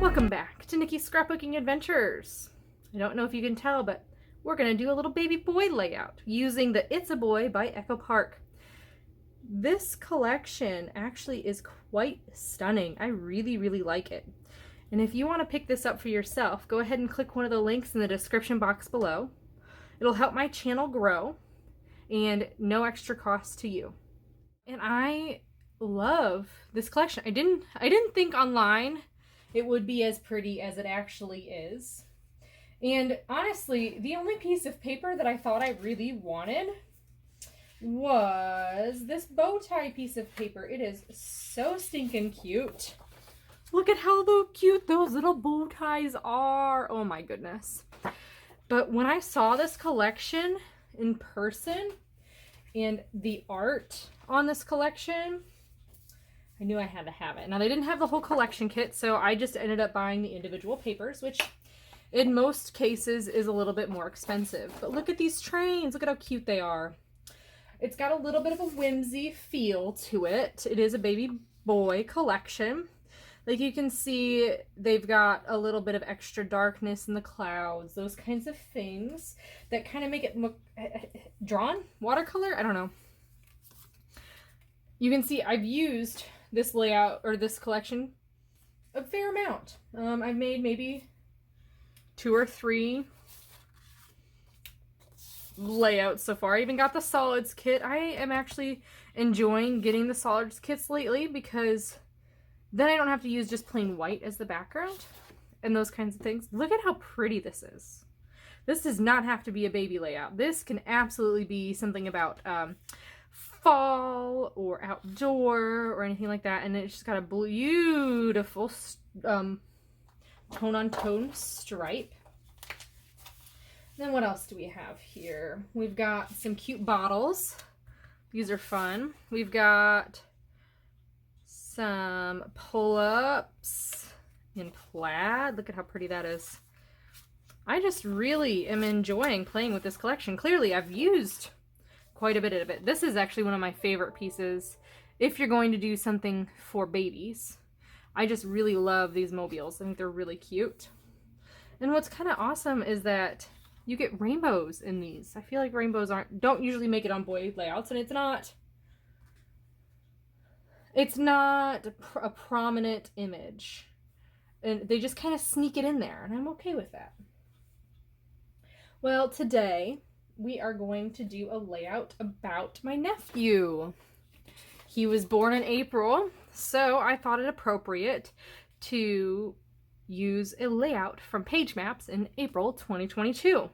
Welcome back to Nikki's Scrapbooking Adventures. I don't know if you can tell, but we're going to do a little baby boy layout using the It's a Boy by Echo Park. This collection actually is quite stunning. I really like it. And if you want to pick this up for yourself, go ahead and click one of the links in the description box below. It'll help my channel grow and no extra cost to you. And I love this collection. I didn't think online it would be as pretty as it actually is. And honestly, the only piece of paper that I thought I really wanted was this bow tie piece of paper. It is so stinking cute. Look at how cute those little bow ties are. Oh my goodness. But when I saw this collection in person and the art on this collection, I knew I had to have it. Now, they didn't have the whole collection kit, so I just ended up buying the individual papers, which in most cases is a little bit more expensive. But look at these trains. Look at how cute they are. It's got a little bit of a whimsy feel to it. It is a baby boy collection. Like you can see, they've got a little bit of extra darkness in the clouds, those kinds of things that kind of make it look drawn, watercolor, I don't know. You can see I've used this layout or this collection a fair amount. I've made maybe 2 or 3 layouts so far. I even got the solids kit. I am actually enjoying getting the solids kits lately because then I don't have to use just plain white as the background and those kinds of things. Look at how pretty this is. This does not have to be a baby layout. This can absolutely be something about fall or outdoor or anything like that, and it's just got a beautiful tone-on-tone stripe. Then what else do we have here? We've got some cute bottles. These are fun. We've got some pull-ups in plaid. Look at how pretty that is. I just really am enjoying playing with this collection. Clearly I've used quite a bit of it. This is actually one of my favorite pieces if you're going to do something for babies. I just really love these mobiles. I think they're really cute. And what's kind of awesome is that you get rainbows in these. I feel like rainbows don't usually make it on boy layouts, and it's not a prominent image. And they just kind of sneak it in there, and I'm okay with that. Well, today we are going to do a layout about my nephew. He was born in April, so I thought it appropriate to use a layout from Page Maps in April 2022.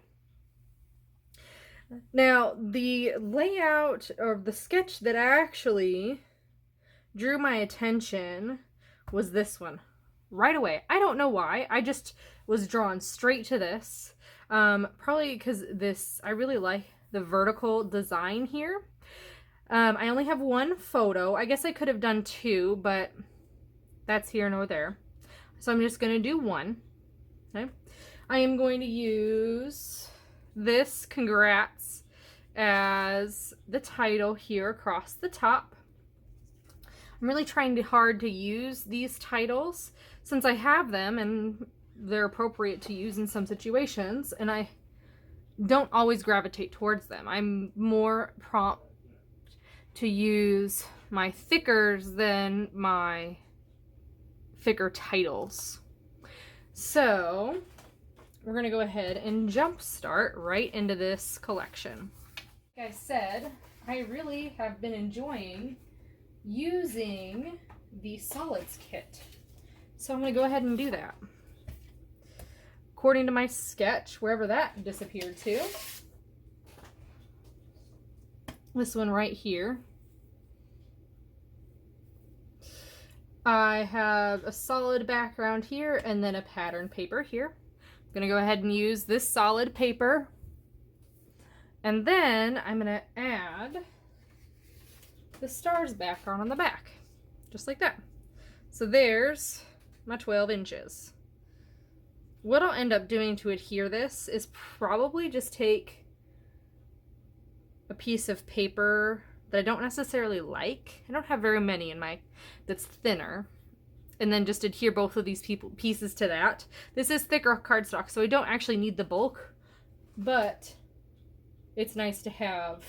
Now, the layout or the sketch that actually drew my attention was this one right away. I don't know why. I just was drawn straight to this. Probably because I really like the vertical design here. I only have 1 photo. I guess I could have done 2, but that's here nor there. So I'm just going to do 1. Okay. I am going to use this congrats as the title here across the top. I'm really trying hard to use these titles since I have them and they're appropriate to use in some situations, and I don't always gravitate towards them. I'm more prompt to use my thickers than my thicker titles. So we're gonna go ahead and jump start right into this collection. Like I said, I really have been enjoying using the solids kit. So I'm gonna go ahead and do that. According to my sketch, wherever that disappeared to, this one right here, I have a solid background here and then a pattern paper here. I'm gonna go ahead and use this solid paper, and then I'm gonna add the stars background on the back, just like that. So there's my 12 inches. What I'll end up doing to adhere this is probably just take a piece of paper that I don't necessarily like. I don't have very many in my, that's thinner. and then just adhere both of these pieces to that. This is thicker cardstock, so I don't actually need the bulk, but it's nice to have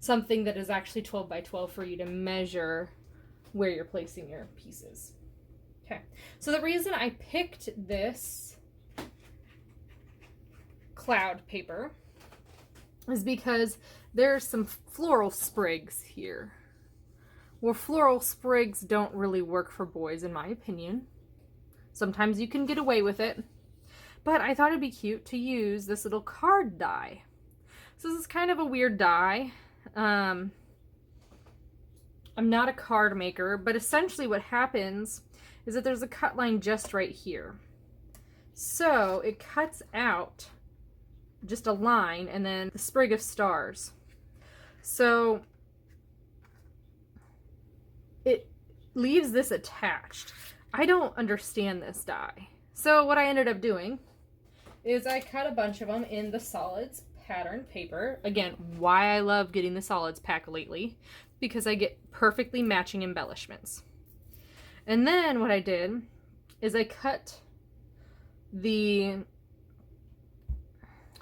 something that is actually 12 by 12 for you to measure where you're placing your pieces. Okay, so the reason I picked this cloud paper is because there's some floral sprigs here. Well, floral sprigs don't really work for boys, in my opinion. Sometimes you can get away with it, but I thought it'd be cute to use this little card die. So this is kind of a weird die. I'm not a card maker, but essentially what happens is that there's a cut line just right here. So it cuts out just a line and then the sprig of stars. So it leaves this attached. I don't understand this die. So what I ended up doing is I cut a bunch of them in the solids pattern paper. Again, why I love getting the solids pack lately, because I get perfectly matching embellishments. And then what I did is I cut the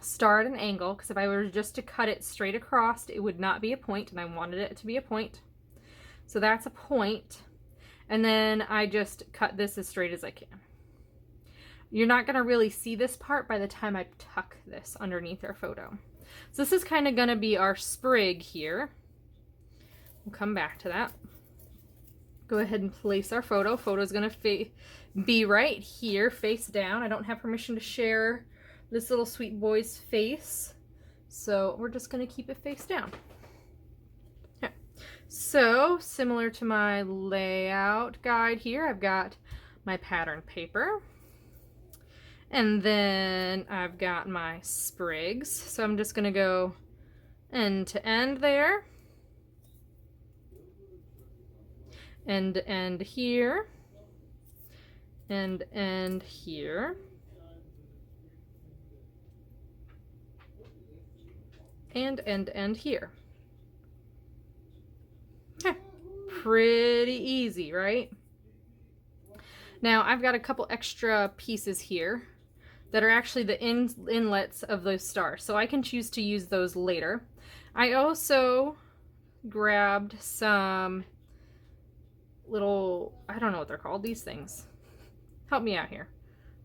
star at an angle, because if I were just to cut it straight across, it would not be a point, and I wanted it to be a point. So that's a point. And then I just cut this as straight as I can. You're not going to really see this part by the time I tuck this underneath our photo. So this is kind of going to be our sprig here. We'll come back to that. Go ahead and place our photo. Photo's going to be right here, face down. I don't have permission to share this little sweet boy's face, so we're just going to keep it face down. Okay. So, similar to my layout guide here, I've got my pattern paper. And then I've got my sprigs. So I'm just going to go end to end there. End to end here. And end here. And end here. Okay. Pretty easy, right? Now I've got a couple extra pieces here that are actually the inlets of those stars, so I can choose to use those later. I also grabbed some little, I don't know what they're called, these things. Help me out here.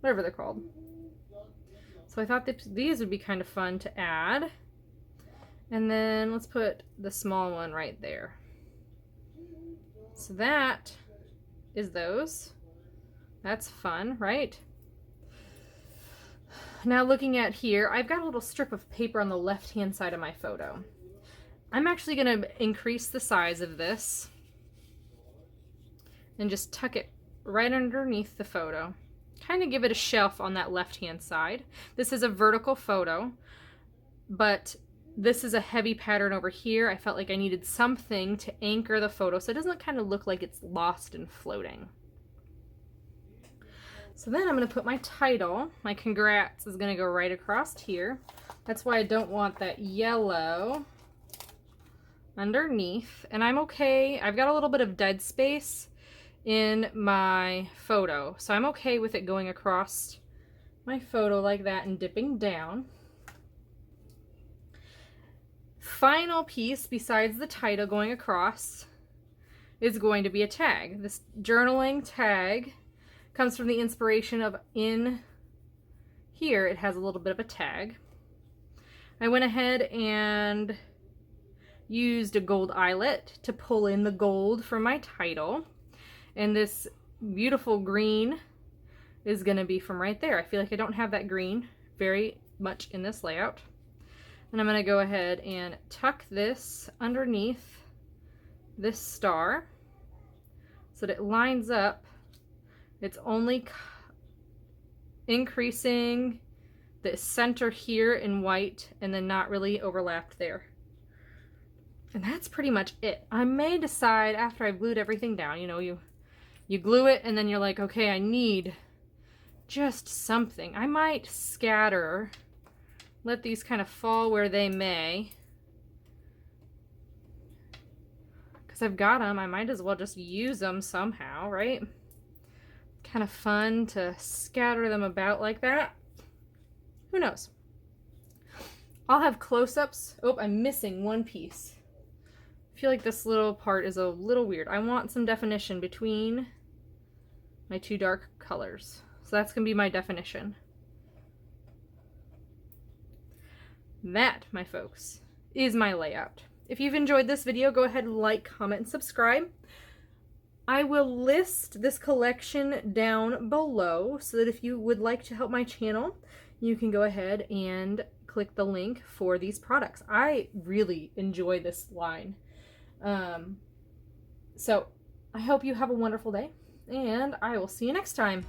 Whatever they're called. So I thought that these would be kind of fun to add. And then let's put the small one right there. So that is those. That's fun, right? Now looking at here, I've got a little strip of paper on the left-hand side of my photo. I'm actually going to increase the size of this and just tuck it right underneath the photo. Kind of give it a shelf on that left-hand side. This is a vertical photo, but this is a heavy pattern over here. I felt like I needed something to anchor the photo so it doesn't kind of look like it's lost and floating. So then I'm going to put my title, my congrats is going to go right across here. That's why I don't want that yellow underneath. And I'm okay. I've got a little bit of dead space in my photo. So I'm okay with it going across my photo like that and dipping down. Final piece besides the title going across is going to be a tag. This journaling tag comes from the inspiration of in here. It has a little bit of a tag. I went ahead and used a gold eyelet to pull in the gold from my title. And this beautiful green is going to be from right there. I feel like I don't have that green very much in this layout. And I'm going to go ahead and tuck this underneath this star so that it lines up. It's only increasing the center here in white and then not really overlapped there. And that's pretty much it. I may decide after I've glued everything down, you know, you glue it and then you're like, okay, I need just something. I might scatter, let these kind of fall where they may. Because I've got them, I might as well just use them somehow, right? kind of fun to scatter them about like that. Who knows? I'll have close-ups. Oh, I'm missing one piece. I feel like this little part is a little weird. I want some definition between my two dark colors. So that's going to be my definition. That, my folks, is my layout. If you've enjoyed this video, go ahead and like, comment, and subscribe. I will list this collection down below so that if you would like to help my channel, you can go ahead and click the link for these products. I really enjoy this line. So I hope you have a wonderful day, and I will see you next time.